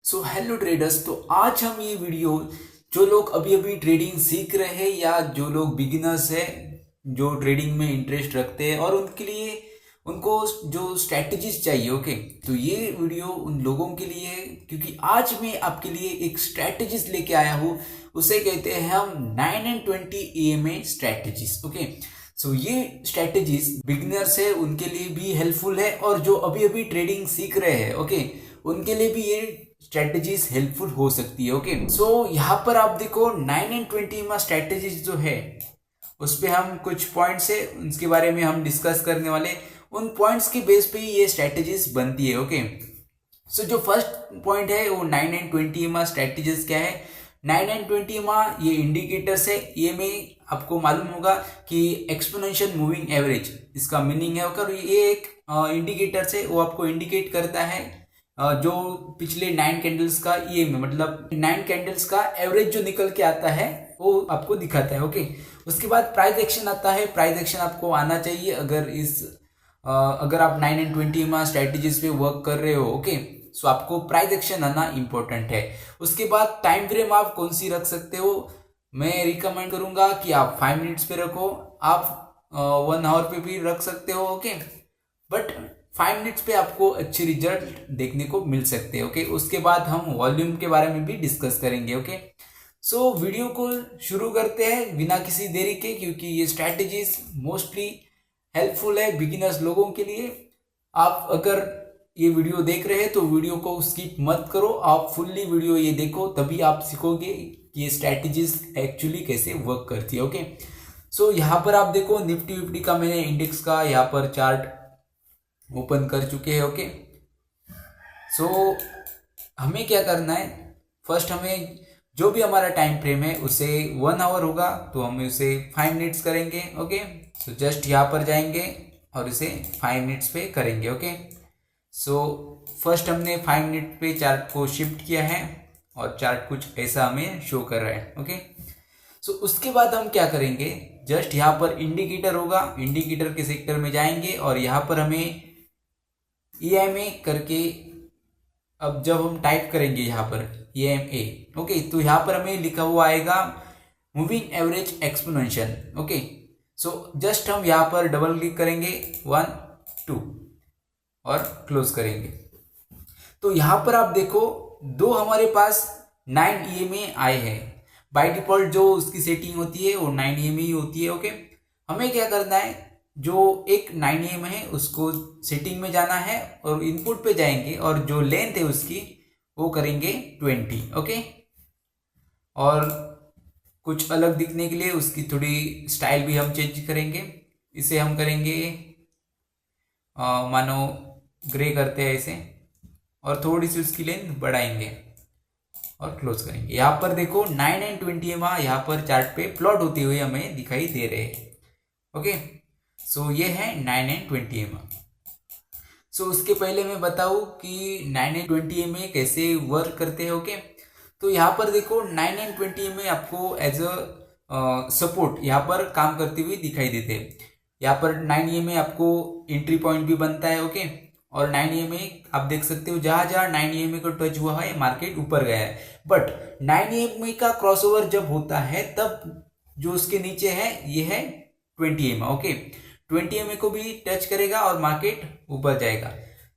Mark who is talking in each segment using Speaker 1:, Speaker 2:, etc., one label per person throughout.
Speaker 1: So hello traders. तो आज हम ये वीडियो जो लोग अभी अभी ट्रेडिंग सीख रहे हैं या जो लोग बिगिनर्स हैं जो ट्रेडिंग में इंटरेस्ट रखते हैं और उनके लिए उनको जो स्ट्रैटेजीज चाहिए। ओके, तो ये वीडियो उन लोगों के लिए है क्योंकि आज मैं आपके लिए एक स्ट्रैटेजीज लेके आया हूँ। उसे कहते हैं हम 9 and 20 EMA स्ट्रैटेजीज। ओके, सो ये स्ट्रैटेजीज बिगिनर्स है उनके लिए भी हेल्पफुल है और जो अभी अभी ट्रेडिंग सीख रहे हैं उनके लिए भी ये स्ट्रेटेजीज हेल्पफुल हो सकती है। ओके, सो यहाँ पर आप देखो 9 and 20 में स्ट्रेटेजीज जो है उस पे हम कुछ पॉइंट्स है उनके बारे में हम डिस्कस करने वाले। उन पॉइंट्स के बेस पे ही ये स्ट्रेटेजीज बनती है। ओके, सो जो फर्स्ट पॉइंट है वो 9 and 20 में स्ट्रेटेजीज क्या है। 9 and 20 में ये इंडिकेटर्स है। ये में आपको मालूम होगा कि एक्सपोनेंशियल मूविंग एवरेज इसका मीनिंग है। ओके, ये एक इंडिकेटर्स है वो आपको इंडिकेट करता है जो पिछले 9 कैंडल्स का ये में मतलब 9 कैंडल्स का एवरेज जो निकल के आता है वो आपको दिखाता है। ओके, उसके बाद प्राइस एक्शन आता है। प्राइस एक्शन आपको आना चाहिए अगर आप 9 and 20 में स्ट्रेटेजीज पे वर्क कर रहे हो। ओके, सो आपको प्राइस एक्शन आना इंपॉर्टेंट है। उसके बाद टाइम फ्रेम आप कौन सी रख सकते हो। मैं रिकमेंड करूंगा कि आप 5 मिनट्स पे रखो। आप 1 आवर पे भी रख सकते हो। ओके, बट 5 मिनट्स पे आपको अच्छे रिजल्ट देखने को मिल सकते हैं। ओके, उसके बाद हम वॉल्यूम के बारे में भी डिस्कस करेंगे। ओके, सो वीडियो को शुरू करते हैं बिना किसी देरी के क्योंकि ये स्ट्रैटेजीज मोस्टली हेल्पफुल है बिगिनर्स लोगों के लिए। आप अगर ये वीडियो देख रहे हैं तो वीडियो को स्किप मत करो, आप फुल्ली वीडियो ये देखो तभी आप सीखोगे कि ये स्ट्रैटेजीज एक्चुअली कैसे वर्क करती है। ओके, सो यहाँ पर आप देखो निफ्टी विफ्टी का मैंने इंडेक्स का यहाँ पर चार्ट ओपन कर चुके हैं। ओके, सो हमें क्या करना है, फर्स्ट हमें जो भी हमारा टाइम फ्रेम है उसे 1 आवर होगा तो हम उसे 5 मिनट्स करेंगे। ओके, सो जस्ट यहाँ पर जाएंगे और इसे 5 मिनट्स पे करेंगे। ओके, सो फर्स्ट हमने 5 मिनट पे चार्ट को शिफ्ट किया है और चार्ट कुछ ऐसा हमें शो कर रहा है। ओके, सो उसके बाद हम क्या करेंगे, जस्ट यहाँ पर इंडिकेटर होगा, इंडिकेटर के सेक्टर में जाएंगे और यहाँ पर हमें EMA करके अब जब हम टाइप करेंगे यहाँ पर EMA, ओके, तो यहाँ पर हमें लिखा हुआ आएगा moving average exponential. Okay, so just हम यहाँ पर डबल क्लिक करेंगे 1 2 और क्लोज करेंगे। तो यहाँ पर आप देखो दो हमारे पास 9 EMA आए हैं। बाय डिफॉल्ट जो उसकी सेटिंग होती है वो 9 EMA ही होती है। ओके, हमें क्या करना है, जो एक 9 EMA है उसको सेटिंग में जाना है और इनपुट पे जाएंगे और जो लेंथ है उसकी वो करेंगे 20। ओके, और कुछ अलग दिखने के लिए उसकी थोड़ी स्टाइल भी हम चेंज करेंगे। इसे हम करेंगे मानो ग्रे करते हैं इसे और थोड़ी सी उसकी लेंथ बढ़ाएंगे और क्लोज करेंगे। यहाँ पर देखो 9 and 20 यहाँ पर चार्ट पे प्लॉट होते हुए हमें दिखाई दे रहे हैं। ओके, सो ये है 9 and 20 सो उसके पहले मैं बताऊं कि 9 and 20 कैसे वर्क करते हैं। ओके, तो यहाँ पर देखो 9 and 20 आपको एज अ सपोर्ट यहाँ पर काम करते हुए दिखाई देते हैं। यहाँ पर 9 आपको एंट्री पॉइंट भी बनता है। ओके, और 9 आप देख सकते हो जहां जहां 9 को टच हुआ है मार्केट ऊपर गया है। बट 9 का क्रॉसओवर जब होता है तब जो उसके नीचे है ये है 20 ओके, 20 को भी टच करेगा और मार्केट ऊपर जाएगा।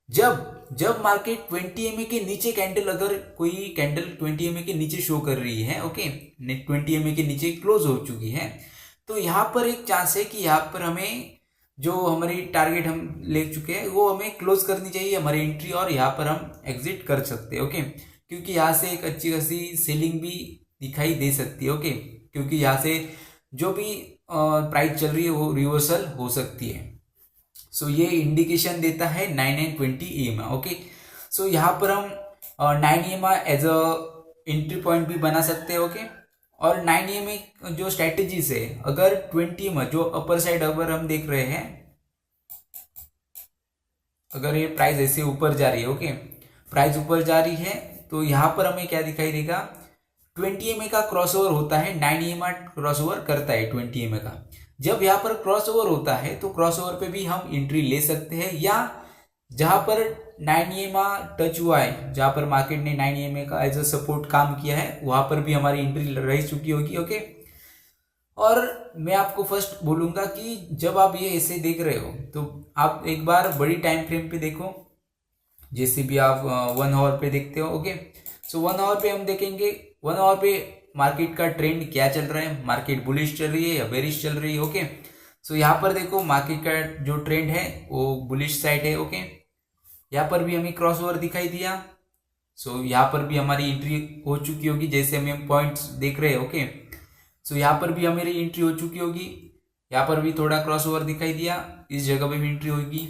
Speaker 1: जब मार्केट 20 के नीचे कैंडल, अगर कोई कैंडल 20 के नीचे शो कर रही है, ओके, 20 के नीचे क्लोज हो चुकी है, तो यहाँ पर एक चांस है कि यहाँ पर हमें जो हमारी टारगेट हम ले चुके हैं वो हमें क्लोज करनी चाहिए हमारी एंट्री और यहाँ पर हम एग्जिट कर सकते हैं। ओके, क्योंकि यहाँ से एक अच्छी खासी सेलिंग भी दिखाई दे सकती है। ओके, क्योंकि यहाँ से जो भी प्राइस चल रही है वो रिवर्सल हो सकती है। सो ये इंडिकेशन देता है 9 and 20 EMA। ओके, सो यहाँ पर हम 9 EMA as a entry point भी बना सकते हैं। ओके, और 9 EMA जो स्ट्रेटेजीज है, अगर 20 में जो अपर साइड अगर हम देख रहे हैं, अगर ये प्राइस ऐसे ऊपर जा रही है, ओके, प्राइस ऊपर जा रही है तो यहाँ पर हमें क्या दिखाई देगा, 20 EMA का क्रॉसओवर होता है, 9 EMA क्रॉसओवर करता है 20 EMA का। जब यहाँ पर क्रॉसओवर होता है तो क्रॉसओवर पे भी हम एंट्री ले सकते हैं या जहां पर 9 EMA टच हुआ है, जहां पर मार्केट ने 9 EMA का एज अ सपोर्ट काम किया है, वहां पर भी हमारी एंट्री रह चुकी होगी। ओके, और मैं आपको फर्स्ट बोलूंगा कि जब आप ये ऐसे देख रहे हो तो आप एक बार बड़ी टाइम फ्रेम पे देखो, जैसे भी आप 1 आवर पे देखते हो। ओके, सो 1 आवर पे हम देखेंगे 1 आवर पे मार्केट का ट्रेंड क्या चल रहा है, मार्केट बुलिश चल रही है या बेरिश चल रही है। ओके, सो यहाँ पर देखो मार्केट का जो ट्रेंड है वो बुलिश साइड है। ओके, यहाँ पर भी हमें क्रॉस ओवर दिखाई दिया, सो यहाँ पर भी हमारी एंट्री हो चुकी होगी, जैसे हमें पॉइंट्स देख रहे हैं। ओके, सो यहाँ पर भी हमारी एंट्री हो चुकी होगी, यहाँ पर भी थोड़ा क्रॉस ओवर दिखाई दिया, इस जगह पे भी एंट्री होगी।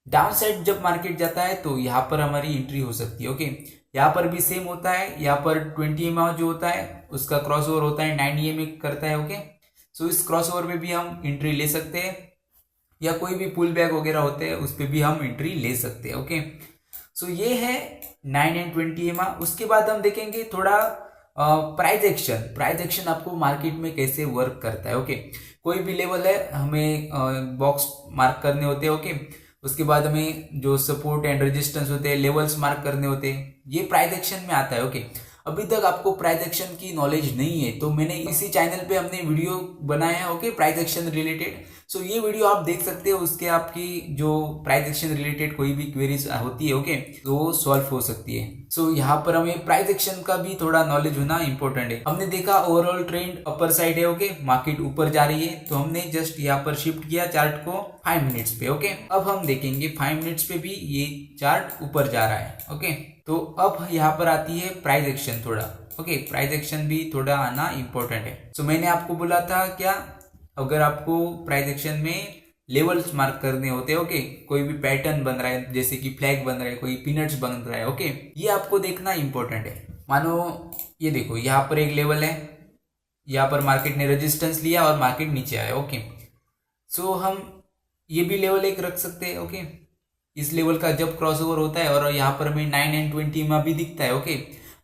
Speaker 1: डाउन साइड जब मार्केट जाता है तो यहाँ पर हमारी एंट्री हो सकती है। ओके, यहाँ पर भी सेम होता है, यहाँ पर 20 EMA जो होता है उसका क्रॉस ओवर होता है, 9 EMA करता है। ओके, सो इस क्रॉस ओवर में भी हम एंट्री ले सकते हैं, या कोई भी पुल बैक वगैरह होते हैं उस पर भी हम एंट्री ले सकते हैं। ओके, सो ये है 9 एंड 20 EMA। उसके बाद हम देखेंगे थोड़ा प्राइस एक्शन। प्राइस एक्शन आपको मार्केट में कैसे वर्क करता है। ओके, कोई भी लेवल है हमें बॉक्स मार्क करने होते हैं। ओके, उसके बाद हमें जो सपोर्ट एंड रेजिस्टेंस होते हैं, लेवल्स मार्क करने होते हैं, ये प्राइस एक्शन में आता है। ओके, अभी तक आपको प्राइस एक्शन की नॉलेज नहीं है तो मैंने इसी चैनल पे हमने वीडियो बनाया है। ओके, प्राइस एक्शन रिलेटेड, सो ये वीडियो आप देख सकते हो, उसके आपकी जो प्राइस एक्शन रिलेटेड कोई भी क्वेरीज होती है ओके, तो वो सॉल्व हो सकती है। सो यहाँ पर हमें प्राइस एक्शन का भी थोड़ा नॉलेज होना इंपॉर्टेंट है। हमने देखा ओवरऑल ट्रेंड अपर साइड है। ओके, मार्केट ऊपर जा रही है, तो हमने जस्ट यहाँ पर शिफ्ट किया चार्ट को 5 मिनट्स पे। ओके, अब हम देखेंगे 5 मिनट्स पे भी ये चार्ट ऊपर जा रहा है। ओके, तो अब यहाँ पर आती है प्राइस एक्शन थोड़ा। ओके, प्राइस एक्शन भी थोड़ा आना इंपॉर्टेंट है। सो मैंने आपको बोला था क्या, अगर आपको प्राइस एक्शन में लेवल्स मार्क करने होते हैं। ओके, कोई भी पैटर्न बन रहा है, जैसे कि फ्लैग बन रहा है, कोई पीनट्स बन रहा है। ओके, ये आपको देखना इंपॉर्टेंट है। मानो ये देखो यहाँ पर एक लेवल है, यहाँ पर मार्केट ने रेजिस्टेंस लिया और मार्केट नीचे आया। ओके, सो हम ये भी लेवल एक रख सकते हैं। ओके, इस लेवल का जब क्रॉसओवर होता है और यहाँ पर हमें 9 एंड 20 EMA भी दिखता है। ओके,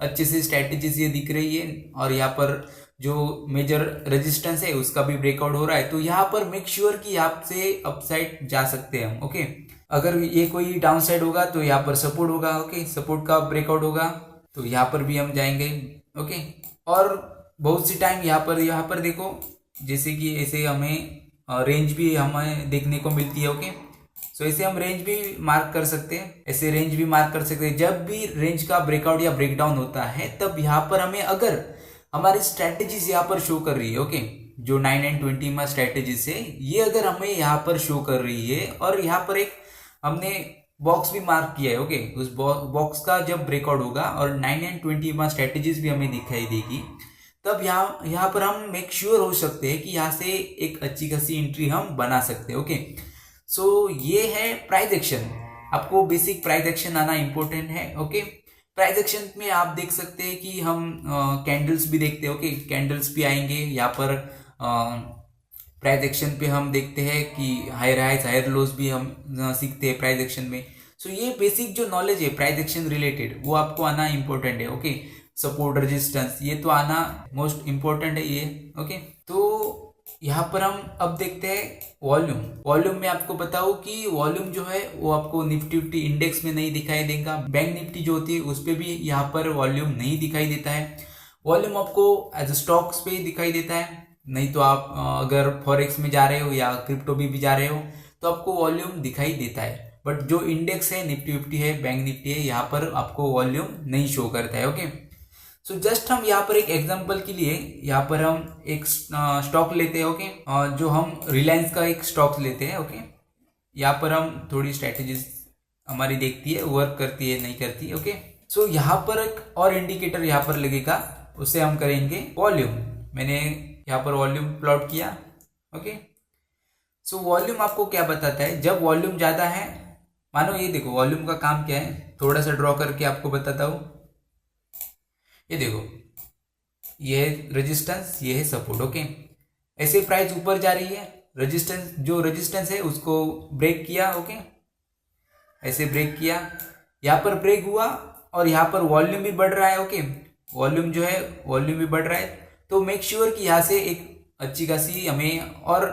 Speaker 1: अच्छे से स्ट्रैटेजीज ये दिख रही है, और यहाँ पर जो मेजर रेजिस्टेंस है उसका भी ब्रेकआउट हो रहा है, तो यहाँ पर मेक श्योर कि यहाँ से अपसाइड जा सकते हैं हम। ओके, अगर ये कोई डाउन साइड होगा तो यहाँ पर सपोर्ट होगा। ओके, सपोर्ट का ब्रेकआउट होगा तो यहाँ पर भी हम जाएंगे। ओके, और बहुत सी टाइम यहाँ पर देखो, जैसे कि ऐसे हमें रेंज भी हमें देखने को मिलती है। ओके, सो ऐसे हम रेंज भी मार्क कर सकते हैं, ऐसे रेंज भी मार्क कर सकते हैं। जब भी रेंज का ब्रेकआउट या ब्रेकडाउन होता है तब यहाँ पर हमें, अगर हमारी स्ट्रैटेजीज यहाँ पर शो कर रही है, ओके, जो 9 एंड 20 EMA स्ट्रैटेजीज है, ये अगर हमें यहाँ पर शो कर रही है और यहाँ पर एक हमने बॉक्स भी मार्क किया है। ओके, उस बॉक्स का जब ब्रेकआउट होगा और 9 एंड 20 EMA स्ट्रैटेजीज भी हमें दिखाई देगी, तब यहाँ पर हम मेक श्योर हो सकते हैं कि यहाँ से एक अच्छी खासी एंट्री हम बना सकते हैं। ओके, सो ये है प्राइस एक्शन। आपको बेसिक प्राइस एक्शन आना इंपॉर्टेंट है। ओके, प्राइस एक्शन में आप देख सकते हैं कि हम कैंडल्स भी देखते हैं। ओके, कैंडल्स भी आएंगे यहाँ पर। प्राइस एक्शन पे हम देखते हैं कि हायर हाइज हायर लोज भी हम सीखते हैं प्राइस एक्शन में। सो ये बेसिक जो नॉलेज है प्राइस एक्शन रिलेटेड, वो आपको आना इंपॉर्टेंट है। ओके, सपोर्ट रेजिस्टेंस ये तो आना मोस्ट इंपॉर्टेंट है ये। ओके, तो यहाँ पर हम अब देखते हैं वॉल्यूम। वॉल्यूम में आपको बताऊं कि वॉल्यूम जो है वो आपको निफ्टी इंडेक्स में नहीं दिखाई देगा। बैंक निफ्टी जो होती है उस पर भी यहाँ पर वॉल्यूम नहीं दिखाई देता है। वॉल्यूम आपको एज स्टॉक्स पे दिखाई देता है, नहीं तो आप अगर फॉरेक्स में जा रहे हो या क्रिप्टो भी जा रहे हो तो आपको वॉल्यूम दिखाई देता है। बट जो इंडेक्स है, निफ्टी फिफ्टी है, बैंक निफ्टी है, यहाँ पर आपको वॉल्यूम नहीं शो करता है। ओके, सो जस्ट हम यहाँ पर एक एग्जांपल के लिए यहाँ पर हम एक स्टॉक लेते हैं। ओके, जो हम रिलायंस का एक स्टॉक लेते हैं। ओके, यहाँ पर हम थोड़ी स्ट्रैटेजीज हमारी देखती है, वर्क करती है नहीं करती है। ओके, सो यहाँ पर एक और इंडिकेटर यहाँ पर लगेगा, उसे हम करेंगे वॉल्यूम। मैंने यहाँ पर वॉल्यूम प्लॉट किया। ओके, सो वॉल्यूम आपको क्या बताता है, जब वॉल्यूम ज्यादा है, मानो ये देखो वॉल्यूम का काम क्या है, थोड़ा सा ड्रॉ करके आपको बताता हूँ। ये देखो, ये है रेजिस्टेंस, ये है सपोर्ट। ओके, ऐसे प्राइस ऊपर जा रही है, रेजिस्टेंस जो रेजिस्टेंस है उसको ब्रेक किया। ओके, ऐसे ब्रेक किया, यहाँ पर ब्रेक हुआ और यहाँ पर वॉल्यूम भी बढ़ रहा है। ओके, वॉल्यूम जो है वॉल्यूम भी बढ़ रहा है, तो मेक श्योर कि यहाँ से एक अच्छी खासी हमें और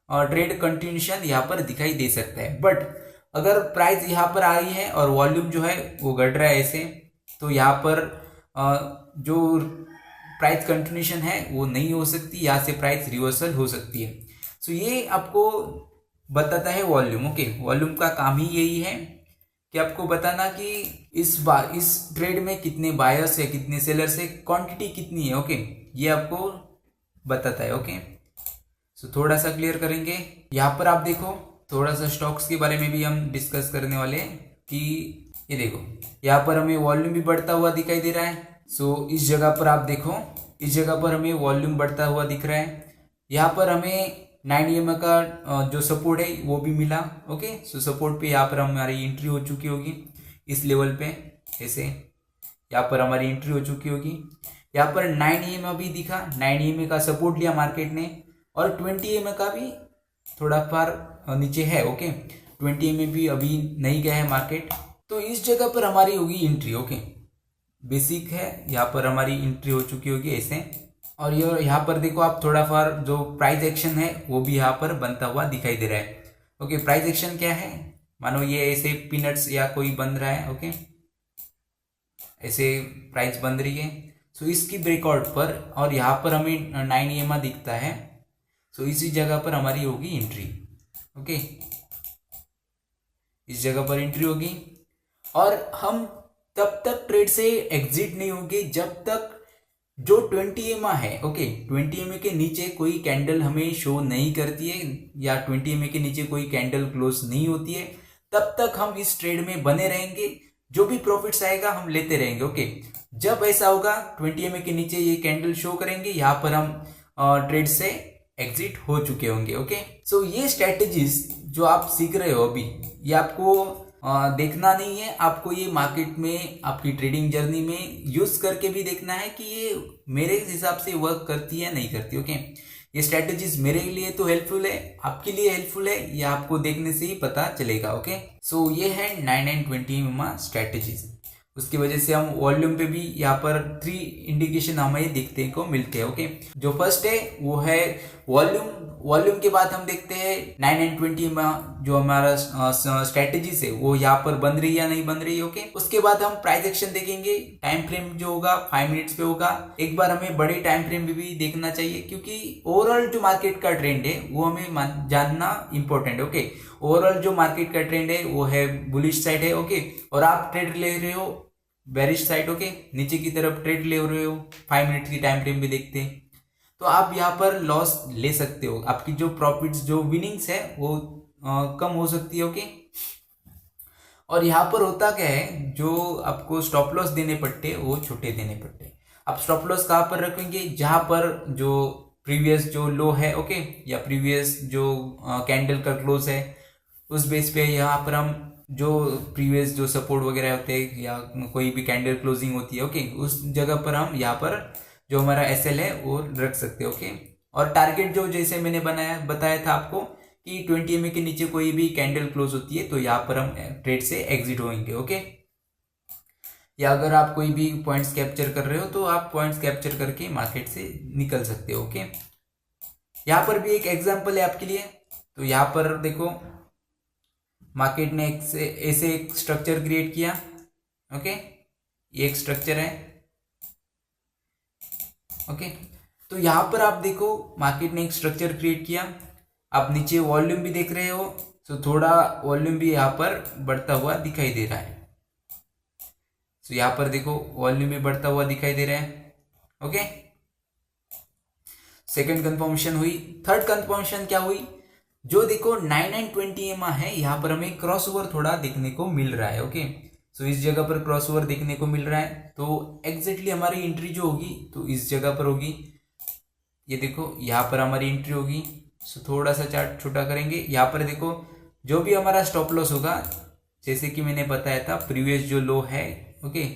Speaker 1: ट्रेड कंटिन्यूशन यहाँ पर दिखाई दे सकता है। बट अगर प्राइस यहाँ पर आई है और वॉल्यूम जो है वो घट रहा है ऐसे, तो यहाँ पर जो प्राइस कंटिन्यूशन है वो नहीं हो सकती, यहाँ से प्राइस रिवर्सल हो सकती है। सो ये आपको बताता है वॉल्यूम। ओके, वॉल्यूम का काम ही यही है कि आपको बताना कि इस ट्रेड में कितने बायर्स है, कितने सेलर्स है, क्वांटिटी कितनी है। ओके, ये आपको बताता है। ओके, सो थोड़ा सा क्लियर करेंगे। यहाँ पर आप देखो, थोड़ा सा स्टॉक्स के बारे में भी हम डिस्कस करने वाले हैं कि ये देखो, यहाँ पर हमें वॉल्यूम भी बढ़ता हुआ दिखाई दे रहा है। सो इस जगह पर आप देखो, इस जगह पर हमें वॉल्यूम बढ़ता हुआ दिख रहा है। यहाँ पर हमें 9 EMA का जो सपोर्ट है वो भी मिला। ओके, सो सपोर्ट पे यहाँ पर हमारी एंट्री हो चुकी होगी इस लेवल पे, ऐसे यहाँ पर हमारी एंट्री हो चुकी होगी। यहाँ पर 9 EMA भी दिखा, 9 EMA का सपोर्ट लिया मार्केट ने, और 20 EMA का भी थोड़ा फार नीचे है। ओके, 20 EMA भी अभी नहीं गया है मार्केट, तो इस जगह पर हमारी होगी एंट्री। ओके, बेसिक है, यहाँ पर हमारी एंट्री हो चुकी होगी ऐसे। और ये यहाँ पर देखो आप, थोड़ा फार जो प्राइस एक्शन है वो भी यहाँ पर बनता हुआ दिखाई दे रहा है। ओके, प्राइस एक्शन क्या है, मानो ये ऐसे पीनट्स या कोई बन रहा है। ओके, ऐसे प्राइस बन रही है। सो इसकी ब्रेकआउट पर, और यहाँ पर हमें 9 EMA दिखता है, सो इसी जगह पर हमारी होगी एंट्री। ओके, इस जगह पर एंट्री होगी, और हम तब तक ट्रेड से एग्जिट नहीं होंगे जब तक जो 20 EMA है, ओके, 20 EMA के नीचे कोई कैंडल हमें शो नहीं करती है, या 20 EMA के नीचे कोई कैंडल क्लोज नहीं होती है, तब तक हम इस ट्रेड में बने रहेंगे। जो भी प्रॉफिट्स आएगा हम लेते रहेंगे। ओके, जब ऐसा होगा 20 EMA के नीचे ये कैंडल शो करेंगे, यहाँ पर हम ट्रेड से एग्जिट हो चुके होंगे। ओके, सो ये स्ट्रेटेजीज जो आप सीख रहे हो अभी, ये आपको देखना नहीं है, आपको ये मार्केट में आपकी ट्रेडिंग जर्नी में यूज करके भी देखना है कि ये मेरे हिसाब से वर्क करती है नहीं करती। ओके, ये स्ट्रेटेजीज मेरे लिए तो हेल्पफुल है, आपके लिए हेल्पफुल है, ये आपको देखने से ही पता चलेगा। ओके, सो ये है 9 and 20 EMA स्ट्रेटेजीज। उसकी वजह से हम वॉल्यूम पे भी यहाँ पर 3 इंडिकेशन हमें देखने को मिलते हैं। ओके, जो फर्स्ट है वो है वॉल्यूम। वॉल्यूम के बाद हम देखते हैं 9 and 20 में जो हमारा स्ट्रेटेजीज है वो यहाँ पर बन रही है या नहीं बन रही है। ओके, उसके बाद हम प्राइस एक्शन देखेंगे। टाइम फ्रेम जो होगा 5 मिनट्स पे होगा। एक बार हमें बड़े टाइम फ्रेम में भी देखना चाहिए, क्योंकि ओवरऑल जो मार्केट का ट्रेंड है वो हमें जानना इंपॉर्टेंट है। ओके, ओवरऑल जो मार्केट का ट्रेंड है वो है बुलिश साइड है। ओके, और आप ट्रेड ले रहे हो बेरिश साइड। ओके, नीचे की तरफ ट्रेड ले रहे हो, 5 मिनट की टाइम फ्रेम भी देखते हैं, तो आप यहाँ पर लॉस ले सकते हो। आपकी जो प्रॉफिट्स, जो विनिंग्स है वो कम हो सकती है। ओके, और यहाँ पर होता क्या है, जो आपको स्टॉप लॉस देने पड़ते वो छोटे देने पड़ते। आप स्टॉप लॉस कहाँ पर रखेंगे, जहां पर जो प्रीवियस जो लो है, ओके, या प्रीवियस जो कैंडल का क्लोज है उस बेस पे यहाँ पर हम जो प्रीवियस जो सपोर्ट वगैरह होते हैं या कोई भी कैंडल क्लोजिंग होती है, ओके, उस जगह पर हम यहाँ पर जो हमारा SL है वो रख सकते हैं। ओके, और टारगेट जो जैसे मैंने बताया था आपको कि 20 EMA के नीचे कोई भी कैंडल क्लोज होती है तो यहाँ पर हम ट्रेड से एग्जिट होंगे। ओके, या अगर आप कोई भी पॉइंट्स कैप्चर कर रहे हो तो आप पॉइंट्स कैप्चर करके मार्केट से निकल सकते हो। ओके, यहाँ पर भी एक एग्जांपल है आपके लिए। तो यहाँ पर देखो, मार्केट ने ऐसे एक स्ट्रक्चर क्रिएट किया। ओके, ये एक स्ट्रक्चर है। ओके, तो यहाँ पर आप देखो मार्केट ने एक स्ट्रक्चर क्रिएट किया। आप नीचे वॉल्यूम भी देख रहे हो, तो थोड़ा वॉल्यूम भी यहाँ पर बढ़ता हुआ दिखाई दे रहा है। तो यहाँ पर देखो वॉल्यूम भी बढ़ता हुआ दिखाई दे रहा है। ओके, सेकंड कंफर्मेशन हुई। थर्ड कंफर्मेशन क्या हुई, जो देखो 9 and 20 EMA है, यहाँ पर हमें क्रॉसओवर थोड़ा देखने को मिल रहा है। ओके, सो इस जगह पर क्रॉसओवर देखने को मिल रहा है, तो एग्जैक्टली हमारी एंट्री जो होगी तो इस जगह पर होगी। ये देखो यहाँ पर हमारी एंट्री होगी। सो थोड़ा सा चार्ट छोटा करेंगे। यहाँ पर देखो जो भी हमारा स्टॉप लॉस होगा, जैसे कि मैंने बताया था प्रीवियस जो लो है, ओके,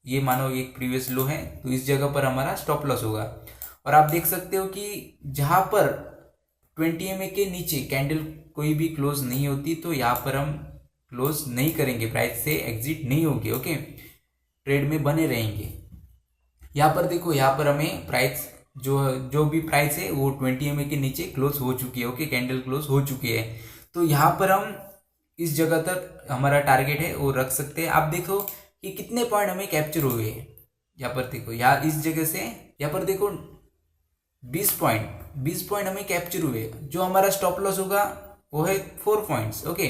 Speaker 1: ये मानो एक प्रीवियस लो है, तो इस जगह पर हमारा स्टॉप लॉस होगा। और आप देख सकते हो कि जहां पर 20 EMA के नीचे कैंडल कोई भी क्लोज नहीं होती तो यहाँ पर हम क्लोज नहीं करेंगे, प्राइस से एग्जिट नहीं होंगे। ओके, ट्रेड में बने रहेंगे। यहाँ पर देखो, यहाँ पर हमें प्राइस जो भी प्राइस है वो 20 EMA के नीचे क्लोज हो चुकी है। ओके, कैंडल क्लोज हो चुकी है, तो यहाँ पर हम इस जगह तक हमारा टारगेट है वो रख सकते हैं। आप देखो कि कितने पॉइंट हमें कैप्चर हुए हैं। यहाँ पर देखो, यहाँ इस जगह से यहाँ पर देखो 20 पॉइंट हमें कैप्चर हुए। जो हमारा स्टॉप लॉस होगा वो है 4 पॉइंट्स। ओके,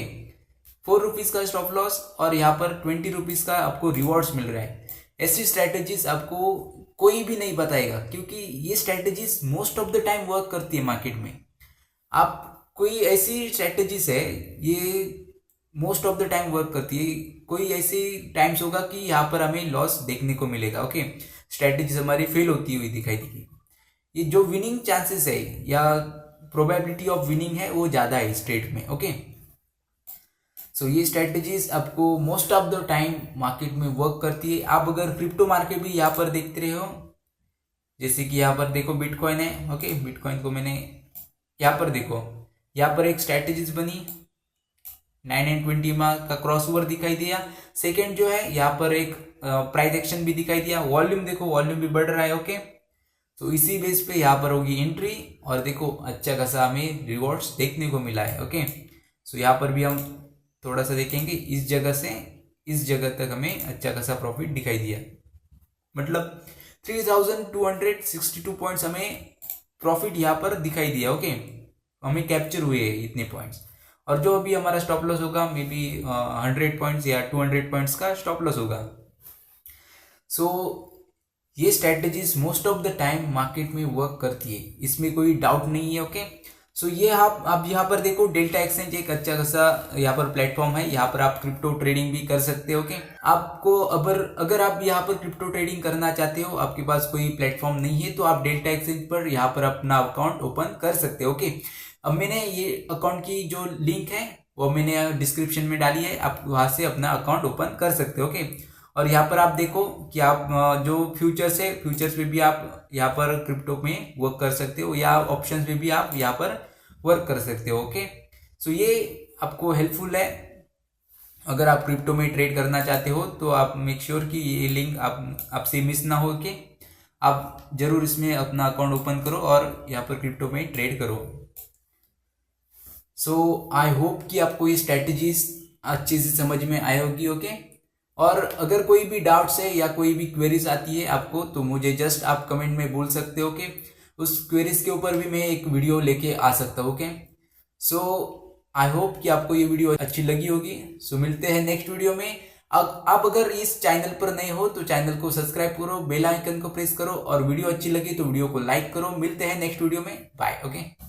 Speaker 1: 4 रुपीज़ का स्टॉप लॉस और यहाँ पर 20 रुपीज़ का आपको रिवॉर्ड्स मिल रहा है। ऐसी स्ट्रैटेजीज आपको कोई भी नहीं बताएगा, क्योंकि ये strategies most of the time work करती है मार्केट में। आप कोई ऐसी स्ट्रैटेजीज है ये most of the time work करती है। कोई ऐसी टाइम्स होगा कि यहाँ पर हमें लॉस देखने को मिलेगा। ओके, स्ट्रैटेजीज हमारी फेल होती हुई दिखाई देगी। ये जो विनिंग चांसेस है या प्रोबेबिलिटी ऑफ विनिंग है वो ज़्यादा है इस ट्रेड में। ओके, सो ये स्ट्रैटेजीज आपको most of the time market में वर्क करती है। आप अगर क्रिप्टो मार्केट भी यहाँ पर देखते रहे हो, जैसे कि यहाँ पर देखो बिटकॉइन है। ओके, बिटकॉइन को मैंने यहाँ पर देखो, यहाँ पर एक स्ट्रैटेजीज बनी 9 एंड 20 में का क्रॉसओवर दिखाई दिया। सेकेंड जो है यहाँ पर एक प्राइस एक्शन भी दिखाई दिया। वॉल्यूम देखो, वॉल्यूम भी बढ़ रहा है। ओके, तो इसी बेस पे यहाँ पर होगी एंट्री और देखो अच्छा खासा हमें रिवॉर्ड्स देखने को मिला है। ओके, सो यहाँ पर भी हम थोड़ा सा देखेंगे, इस जगह से इस जगह तक हमें अच्छा खासा प्रॉफिट दिखाई दिया। मतलब 3262 पॉइंट्स हमें प्रॉफिट यहाँ पर दिखाई दिया। ओके, हमें कैप्चर हुए इतने पॉइंट्स। और जो अभी हमारा स्टॉप लॉस होगा मे बी 100 पॉइंट्स या 200 पॉइंट्स का स्टॉप लॉस होगा। सो ये strategies most of the time market में वर्क करती है, इसमें कोई डाउट नहीं है। ओके, सो ये आप यहाँ पर देखो, डेल्टा एक्सचेंज एक अच्छा खासा यहाँ पर प्लेटफॉर्म है। यहाँ पर आप क्रिप्टो ट्रेडिंग भी कर सकते हो। ओके, आपको अगर आप यहाँ पर क्रिप्टो ट्रेडिंग करना चाहते हो, आपके पास कोई प्लेटफॉर्म नहीं है, तो आप डेल्टा एक्सचेंज पर यहाँ पर अपना अकाउंट ओपन कर सकते हो। ओके, अब मैंने ये अकाउंट की जो लिंक है वो मैंने डिस्क्रिप्शन में डाली है, आप वहाँ से अपना अकाउंट ओपन कर सकते हो। ओके, और यहाँ पर आप देखो कि आप जो फ्यूचर्स है, फ्यूचर्स पे भी आप यहाँ पर क्रिप्टो में वर्क कर सकते हो या ऑप्शंस पे भी आप यहाँ पर वर्क कर सकते हो। ओके, सो ये आपको हेल्पफुल है। अगर आप क्रिप्टो में ट्रेड करना चाहते हो तो आप मेक श्योर कि ये लिंक आपसे मिस ना हो के आप जरूर इसमें अपना अकाउंट ओपन करो और यहाँ पर क्रिप्टो में ट्रेड करो। सो आई होप कि आपको ये स्ट्रैटेजीज अच्छे से समझ में आए होगी। ओके, और अगर कोई भी डाउट्स है या कोई भी क्वेरीज आती है आपको, तो मुझे जस्ट आप कमेंट में बोल सकते हो। ओके, उस क्वेरीज के ऊपर भी मैं एक वीडियो लेके आ सकता हूँ। ओके, सो आई होप कि आपको ये वीडियो अच्छी लगी होगी। सो मिलते हैं नेक्स्ट वीडियो में। आप अगर इस चैनल पर नए हो तो चैनल को सब्सक्राइब करो, बेल आइकन को प्रेस करो और वीडियो अच्छी लगी तो वीडियो को लाइक करो। मिलते हैं नेक्स्ट वीडियो में। बाय। ओके।